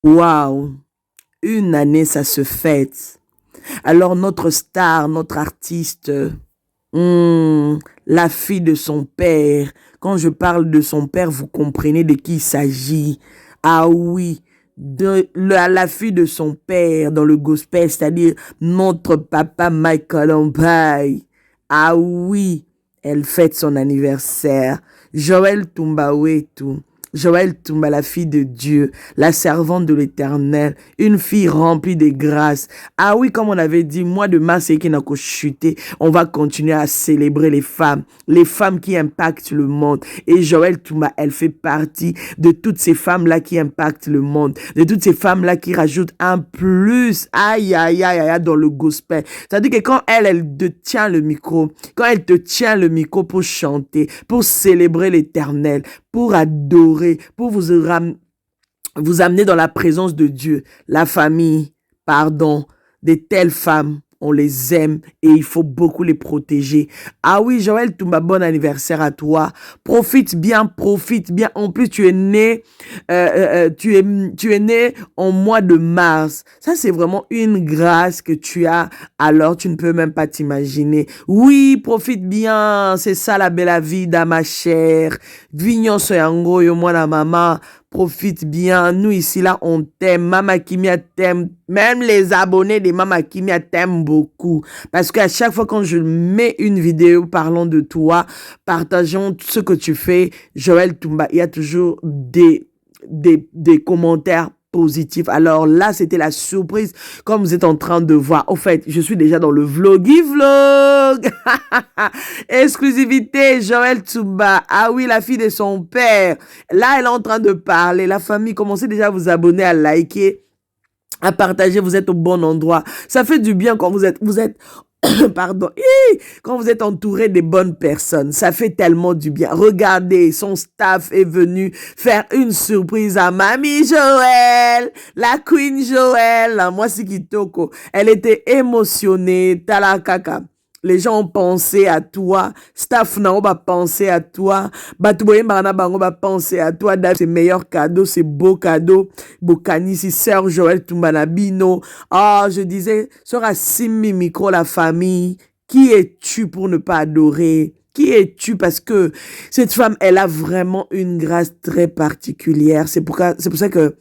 Waouh! Une année, ça se fête. Alors notre star, notre artiste, la fille de son père, quand je parle de son père, vous comprenez de qui il s'agit. Ah oui, la fille de son père dans le gospel, c'est-à-dire notre papa Michael Ampai. Ah oui, elle fête son anniversaire. Joël Tumbawetu. Joël Tumba, la fille de Dieu, la servante de l'Éternel, une fille remplie de grâce. Ah oui, comme on avait dit, mois de mars et qui n'a qu'à chuter, on va continuer à célébrer les femmes qui impactent le monde. Et Joël Tumba, elle fait partie de toutes ces femmes-là qui impactent le monde, de toutes ces femmes-là qui rajoutent un plus, aïe, aïe, aïe, aïe, dans le gospel. C'est-à-dire que quand elle te tient le micro, pour chanter, pour célébrer l'Éternel, pour adorer, pour vous amener dans la présence de Dieu. La famille, pardon, de telles femmes, on les aime et il faut beaucoup les protéger. Ah oui, Joël Tumba, bon anniversaire à toi. Profite bien, profite bien. En plus, tu es né en mois de mars. Ça, c'est vraiment une grâce que tu as. Alors, tu ne peux même pas t'imaginer. Oui, profite bien. C'est ça la belle vie, ma chère. Vignon soyango, yo moi la maman. Profite bien. Nous ici, là, on t'aime. Mama Kimia t'aime. Même les abonnés de Mama Kimia t'aiment beaucoup. Parce qu'à chaque fois quand je mets une vidéo parlant de toi, partageons ce que tu fais, Joël Tumba, il y a toujours des commentaires positifs. Alors là, c'était la surprise, comme vous êtes en train de voir. Au fait, je suis déjà dans le vloggy vlog. Exclusivité, Joël Tumba. Ah oui, la fille de son père. Là, elle est en train de parler. La famille, commencez déjà à vous abonner, à liker, à partager. Vous êtes au bon endroit. Ça fait du bien quand vous êtes pardon, quand vous êtes entouré des bonnes personnes, ça fait tellement du bien. Regardez, son staff est venu faire une surprise à Mamie Joël, la Queen Joël. Moi, c'est Kitoko. Elle était émotionnée. Talakaka. Les gens ont pensé à toi. Staff n'a pas pensé à toi. Batouboye Marana Bango va penser à toi. C'est meilleur cadeau, c'est beau cadeau. Bokani, si sœur Joël Tumbanabino. Ah, je disais, sœur Assimi Micro, la famille. Qui es-tu pour ne pas adorer? Qui es-tu? Parce que cette femme, elle a vraiment une grâce très particulière. C'est pour ça que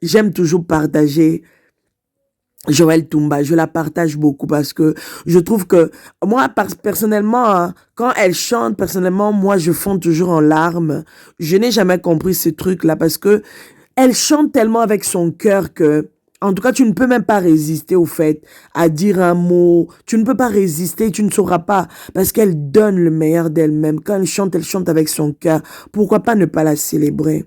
j'aime toujours partager Joël Tumba, je la partage beaucoup parce que je trouve que moi, personnellement, hein, quand elle chante, personnellement, moi, je fonds toujours en larmes. Je n'ai jamais compris ce truc-là parce que elle chante tellement avec son cœur que, en tout cas, tu ne peux même pas résister au fait à dire un mot. Tu ne peux pas résister, tu ne sauras pas parce qu'elle donne le meilleur d'elle-même. Quand elle chante avec son cœur. Pourquoi pas ne pas la célébrer?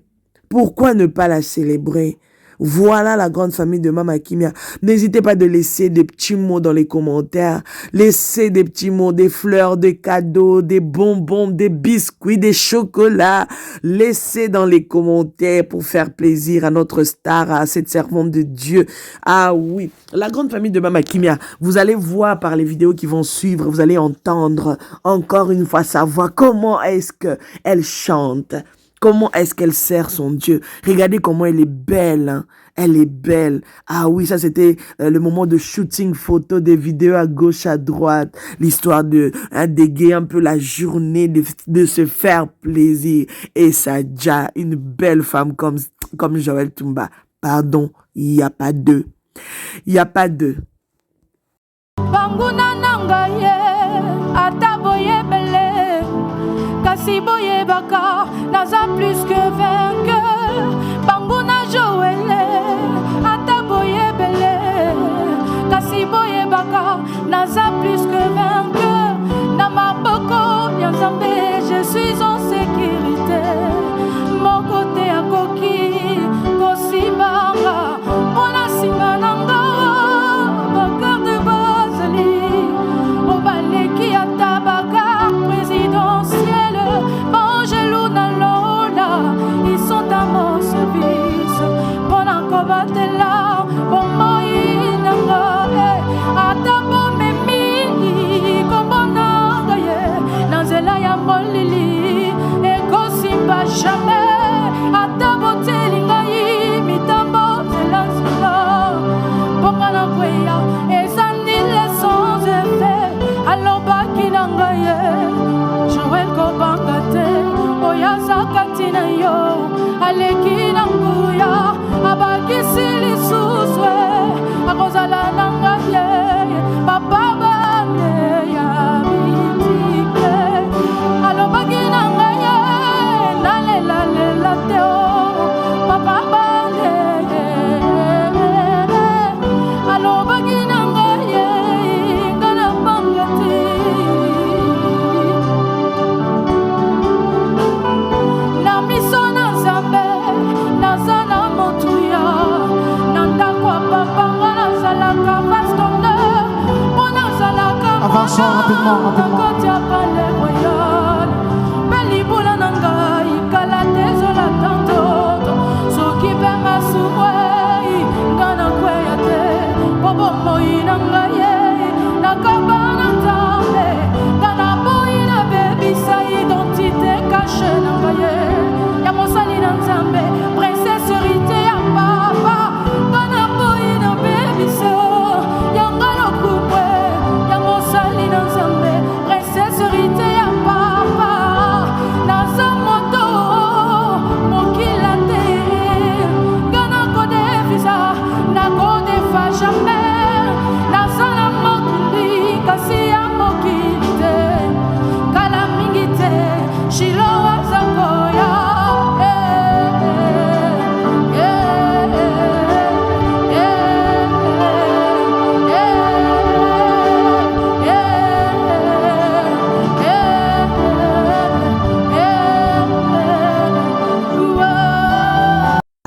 Pourquoi ne pas la célébrer? Voilà la grande famille de Mama Kimia. N'hésitez pas de laisser des petits mots dans les commentaires. Laissez des petits mots, des fleurs, des cadeaux, des bonbons, des biscuits, des chocolats. Laissez dans les commentaires pour faire plaisir à notre star, à cette servante de Dieu. Ah oui, la grande famille de Mama Kimia. Vous allez voir par les vidéos qui vont suivre, vous allez entendre encore une fois sa voix. Comment est-ce qu'elle chante? Comment est-ce qu'elle sert son Dieu? Regardez comment elle est belle. Hein? Elle est belle. Ah oui, ça c'était le moment de shooting photo, des vidéos à gauche, à droite. L'histoire de dégayer un peu la journée, de se faire plaisir. Et ça, déjà, une belle femme comme Joël Tumba. Pardon, il n'y a pas deux. Il n'y a pas deux. Kasi boye baka naza plus que vainqueur. Banguna Joël ata boye bele. Kasi boye baka naza plus que vainqueur. Na maboko ya Nzambe je suis en sécurité. Mon côté à koki kosimanga ona simananga bakar de bazali obaleki ata présidentiel. Angelou na lola,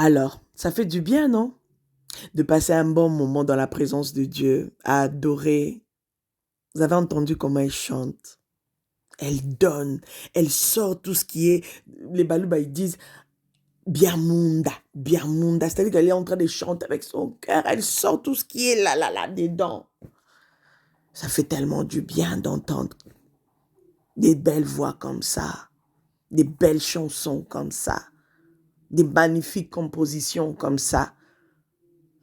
Alors, ça fait du bien, non? De passer un bon moment dans la présence de Dieu, à adorer. Vous avez entendu comment elle chante? Elle donne, elle sort tout ce qui est... Les Balouba, ils disent Biamunda, Biamunda. C'est-à-dire qu'elle est en train de chanter avec son cœur. Elle sort tout ce qui est là, dedans. Ça fait tellement du bien d'entendre des belles voix comme ça, des belles chansons comme ça, des magnifiques compositions comme ça.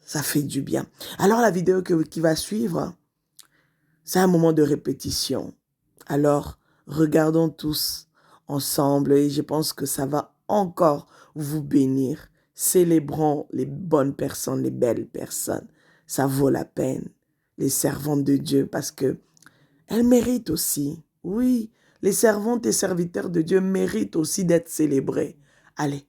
Ça fait du bien. Alors la vidéo qui va suivre, c'est un moment de répétition. Alors, regardons tous ensemble et je pense que ça va encore vous bénir. Célébrons les bonnes personnes, les belles personnes. Ça vaut la peine. Les servantes de Dieu parce que elles méritent aussi. Oui, les servantes et serviteurs de Dieu méritent aussi d'être célébrés. Allez.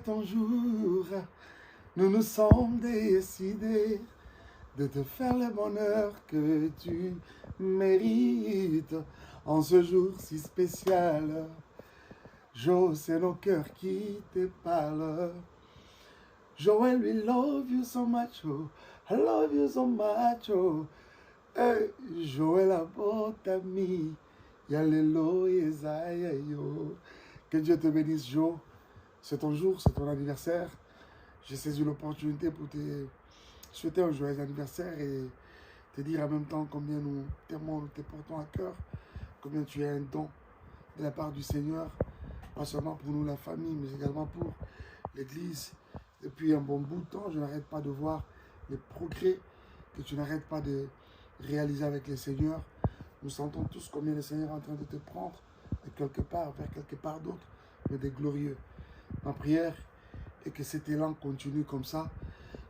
ton jour, nous nous sommes décidés de te faire le bonheur que tu mérites en ce jour si spécial. Jo, c'est nos cœurs qui te parlent. Joël, we love you so much, oh. I love you so much, oh. Hey, Joël, a beau ami. Yalelo, Yesaya, yo. Que Dieu te bénisse, Jo. C'est ton jour, c'est ton anniversaire. J'ai saisi l'opportunité pour te souhaiter un joyeux anniversaire et te dire en même temps combien nous t'aimons, nous te portons à cœur, combien tu es un don de la part du Seigneur, pas seulement pour nous, la famille, mais également pour l'Église. Depuis un bon bout de temps, je n'arrête pas de voir les progrès que tu n'arrêtes pas de réaliser avec le Seigneur. Nous sentons tous combien le Seigneur est en train de te prendre de quelque part vers quelque part d'autre, mais des glorieux. Ma prière est que cet élan continue comme ça,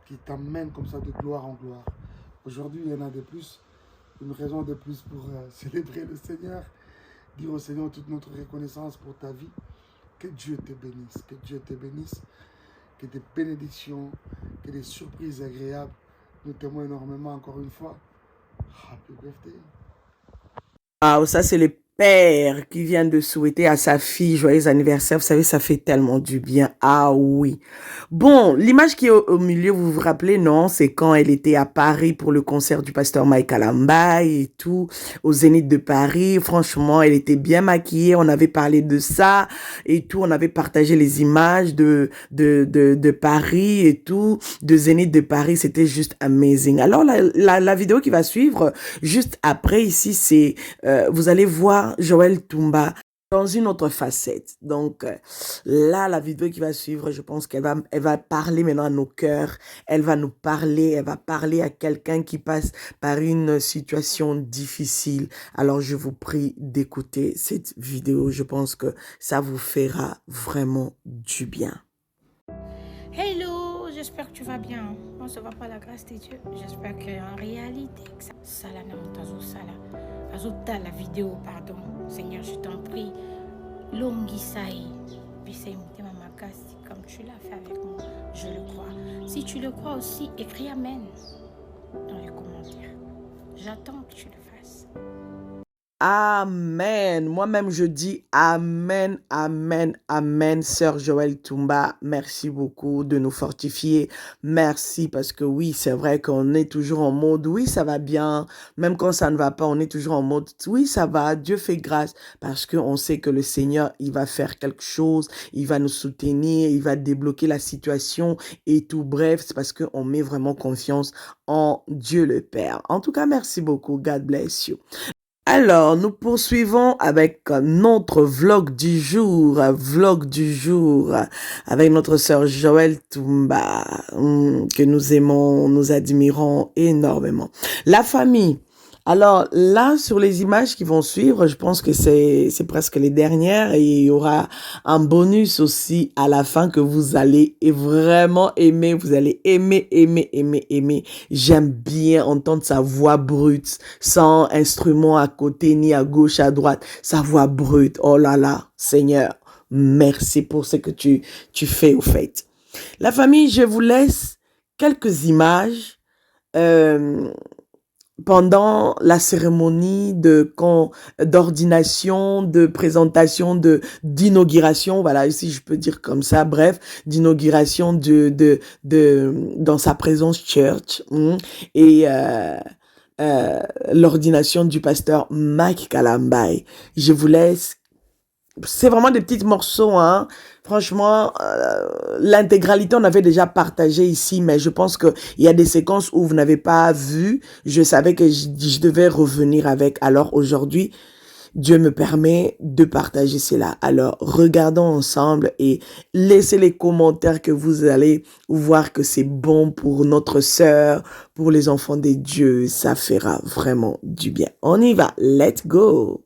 qui t'emmène comme ça de gloire en gloire. Aujourd'hui, il y en a de plus, une raison de plus pour célébrer le Seigneur, dire au Seigneur toute notre reconnaissance pour ta vie. Que Dieu te bénisse, que Dieu te bénisse, que des bénédictions, que des surprises agréables. Nous t'aimons énormément encore une fois. Happy birthday. Ah, ça c'est le père qui vient de souhaiter à sa fille joyeux anniversaire. Vous savez, ça fait tellement du bien. Ah oui. Bon, l'image qui est au milieu, vous vous rappelez, non? C'est quand elle était à Paris pour le concert du pasteur Mike Kalamba et tout, au Zénith de Paris. Franchement, elle était bien maquillée. On avait parlé de ça et tout. On avait partagé les images de Paris et tout, de Zénith de Paris. C'était juste amazing. Alors, la vidéo qui va suivre, juste après ici, c'est, vous allez voir Joël Toumba dans une autre facette. Donc là, la vidéo qui va suivre, je pense elle va parler maintenant à nos cœurs. Elle va nous parler, elle va parler à quelqu'un qui passe par une situation difficile. Alors je vous prie d'écouter cette vidéo. Je pense que ça vous fera vraiment du bien. Hello, j'espère que tu vas bien. On se voit par la grâce de Dieu. J'espère qu'en réalité, ça la vidéo, pardon. Seigneur, je t'en prie. Longisaï, comme tu l'as fait avec moi, je le crois. Si tu le crois aussi, écris Amen dans les commentaires. J'attends que tu le fasses. Amen. Moi-même, je dis Amen, Amen, Amen. Sœur Joël Toumba, merci beaucoup de nous fortifier. Merci parce que oui, c'est vrai qu'on est toujours en mode, oui, ça va bien. Même quand ça ne va pas, on est toujours en mode, oui, ça va. Dieu fait grâce parce qu'on sait que le Seigneur, il va faire quelque chose. Il va nous soutenir, il va débloquer la situation et tout. Bref, c'est parce qu'on met vraiment confiance en Dieu le Père. En tout cas, merci beaucoup. God bless you. Alors, nous poursuivons avec notre vlog du jour, avec notre sœur Joël Toumba, que nous aimons, nous admirons énormément. La famille. Alors là, sur les images qui vont suivre, je pense que c'est presque les dernières et il y aura un bonus aussi à la fin que vous allez vraiment aimer. Vous allez aimer. J'aime bien entendre sa voix brute, sans instrument à côté, ni à gauche, à droite. Sa voix brute. Oh là là, Seigneur, merci pour ce que tu fais au fait. La famille, je vous laisse quelques images. Pendant la cérémonie d'ordination, de présentation, d'inauguration, voilà, ici je peux dire comme ça, bref, d'inauguration dans sa présence church, et l'ordination du pasteur Mike Kalamba. Je vous laisse. C'est vraiment des petits morceaux, hein. Franchement, l'intégralité, on avait déjà partagé ici, mais je pense qu'il y a des séquences où vous n'avez pas vu. Je savais que je devais revenir avec. Alors aujourd'hui, Dieu me permet de partager cela. Alors, regardons ensemble et laissez les commentaires que vous allez voir que c'est bon pour notre sœur, pour les enfants des dieux. Ça fera vraiment du bien. On y va. Let's go.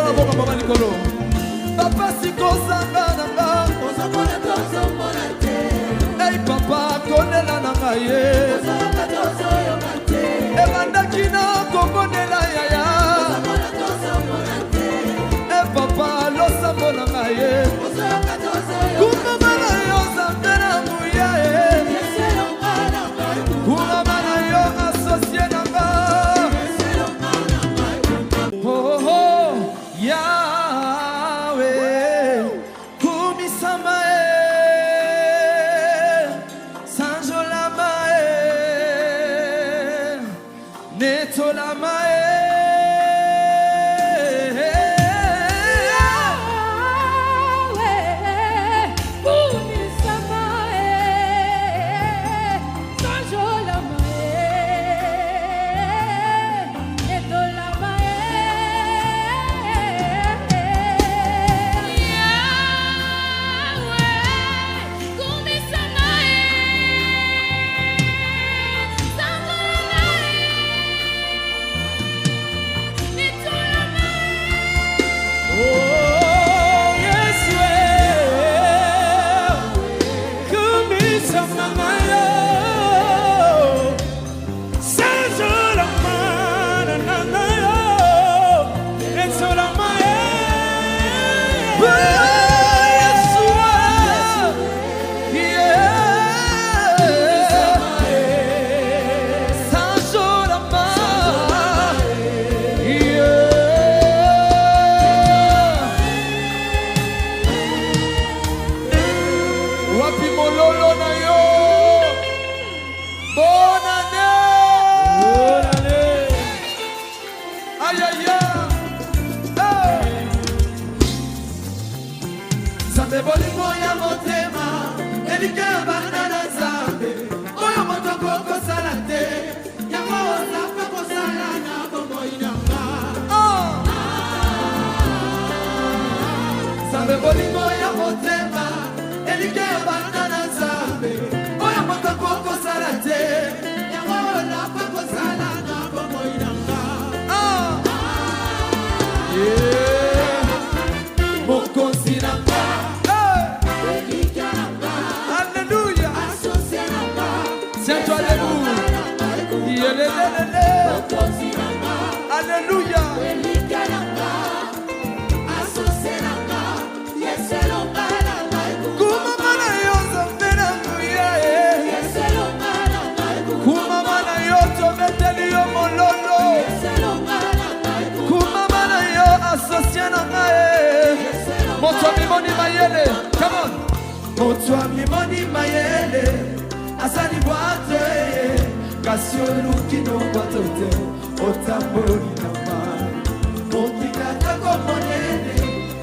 Sombola boka mama likolo. Papa sikozanga nanga. Ozomona tozomona te. Hey papa konela nanga ye. Ozomona tozoyoka te. Ebandaki na komonela yaya. Ozomona tozomona te. Hey papa losambo nanga ye. Ozomona tozoyoka te. Kumama na yo zambela muya ye. Yeselo ngana maiku. Kumama na yo associé nanga. Yeselo ngana maiku. Oh oh Yahweh kumisama sanjolama netolama Wapi mololo na yo. Bonne année. Bonne année. Aïe aïe aïe. Zambe bolingo ya motema. Elike ya banana zambe. Oyo moto koko salate. Yango osape kosala na bongo inanga. Zambe bolingo ya motema. Elike ya banana zambe. Oyo moto koko salate. Yango osape kosala na bongo inanga. Mokonzi nanga. Alléluia. Tiens-toi debout. Alléluia. Kumamana yo zambena muye. Kumamana yo tometeli yo mololo. Kumamana yo associé nanga e. Moto mimoni mayele. Come on. Moto mimoni mayele. Asani boate. Kasi oluki no boate te. Otamboli na ma. Mokika tako monene.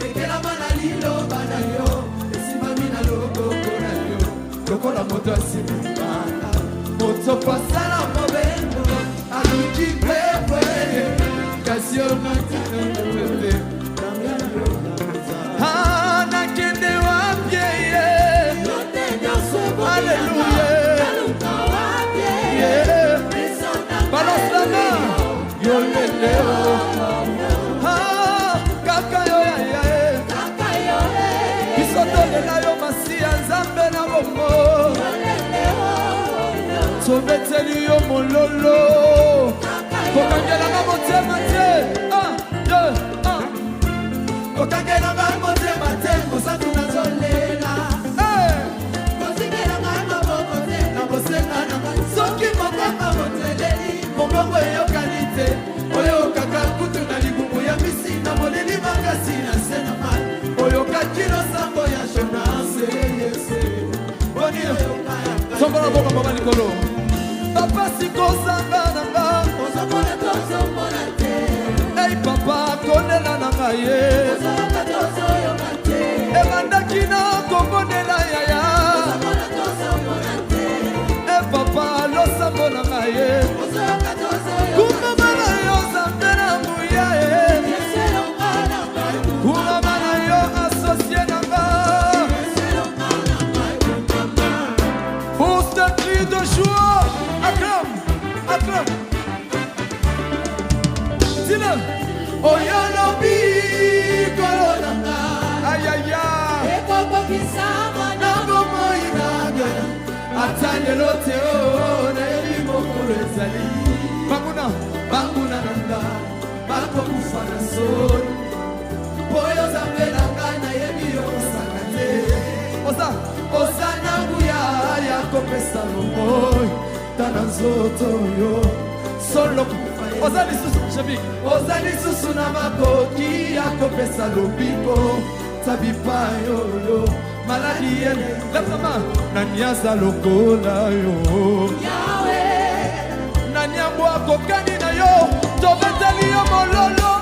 Ekela mana lilo bana yo. Esimami na logo kona yo. Lokola moto asimimana. Moto pasala mobendo. Aluki pepe. Kasi oluki no boate te. Nakende wapye ye. Alléluia. Balance la main. Yo leleo. Kaka yo ya ya. Bisoto lela yo masia nzambe na bombo. Tobeteli yo mololo. Kokangela na motema te. 1, 2, 1. Kokangela na motema te. Kosatu na zolela. Kozingela na maboko te. Na bosenga na soki mokaka moteleli. Mobongo eyokani te. Oyo kaka kutu na libumu ya misi. Na moleli makasi na senama. Oyo kakino sambo ya Jonas. Bonio. Sombola boka mama likolo. Papa sikozanga nanga. Ozomona tozomona te. Hey papa konela nanga ye. Ozomona tozoyoka te. Ebandaki na komonela yaya. Ozomona tozomona te. Hey papa losambo nanga ye. Ozomona tozoyoka te. Kumama na yo zambela muya ye. Yeselo ngana maiku. Kumama na yo associé nanga. Yeselo ngana maiku. Pousse tes cris de joie. Acclame, acclame. Dis-le. Oyo lobi. lelo te o nayebi mokolo ezali banguna na nga bakokufa na soni oyo Nzambe na ngai nayebi okosaka te oza na nguya ya kopesa lomoi ta na nzoto yo solo oza lisusu na makoki ya kopesa lobiko ta bipai oyo maladi ene nani aza lokola yo nani ambo akokani na yo tobeteli yo mololo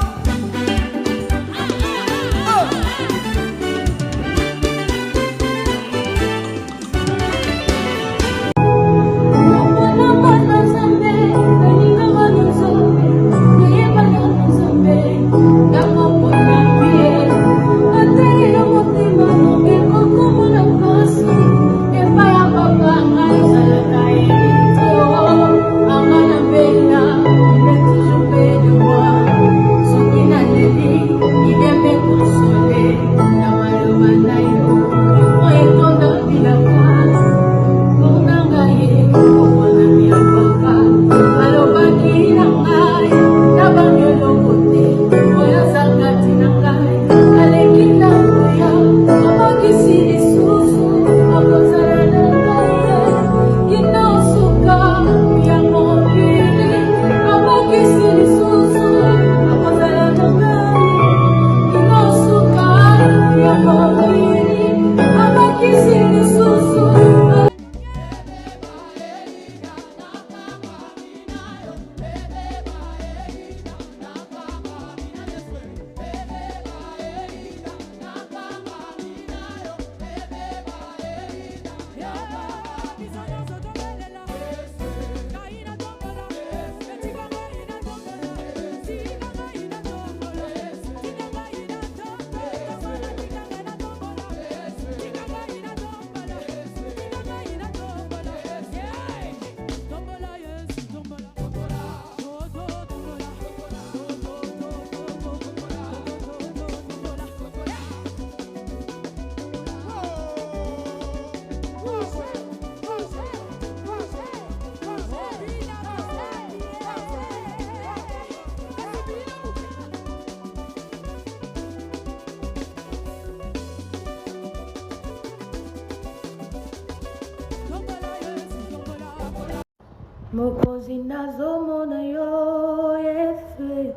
Mokozi nazomona yo Yesu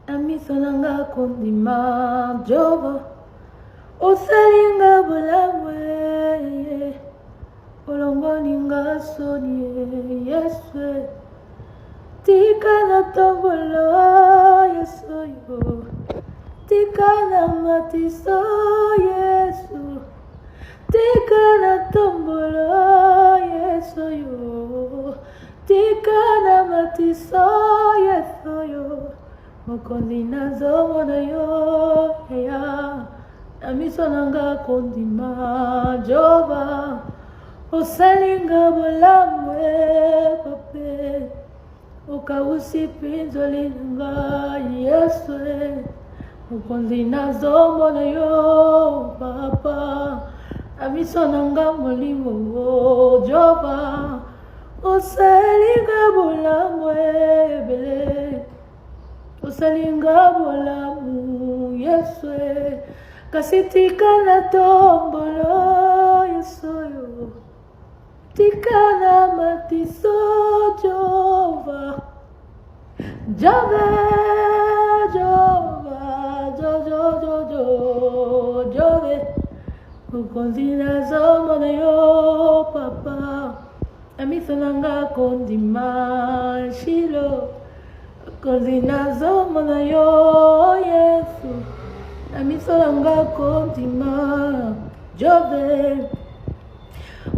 na miso nanga kondima Jehova osalinga bolamu olongoninga soni Yesu tika na tombolo Yesu yo tika na matiso Yesu tika na tombolo Yesu yo tika na matiso Yesu yo mokonzi nazomona yo ya na miso nanga kondima Jehova osalinga bolamu pape okausi pinzoli nanga Yesu mokonzi nazomona yo papa na miso nanga molimo Jehova osalinga bolamu ebele osalinga bolamu Yesu kasi tika na tombolo Yesu yo tika na matiso Jehova Jove Jove mokonzi nazomona yo papa na miso nanga kondima Shilo mokonzi nazomona yo Yesu na miso nanga kondima Jove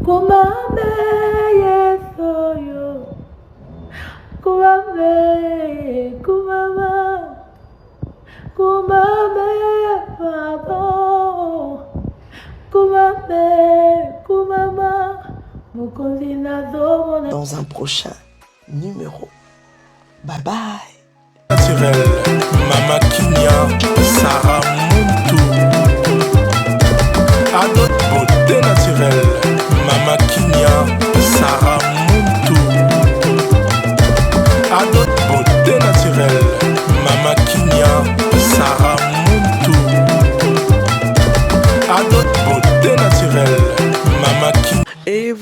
kumame Yesu yo kumame kumama kumame papa kumame kumama mokonzi nazomona Dans un prochain numéro. Bye bye. Naturel, Mama Kinya, Sarah Muntu. À notre beauté naturelle, Mama Kinya, Sarah naturel, Mama Kinia. Et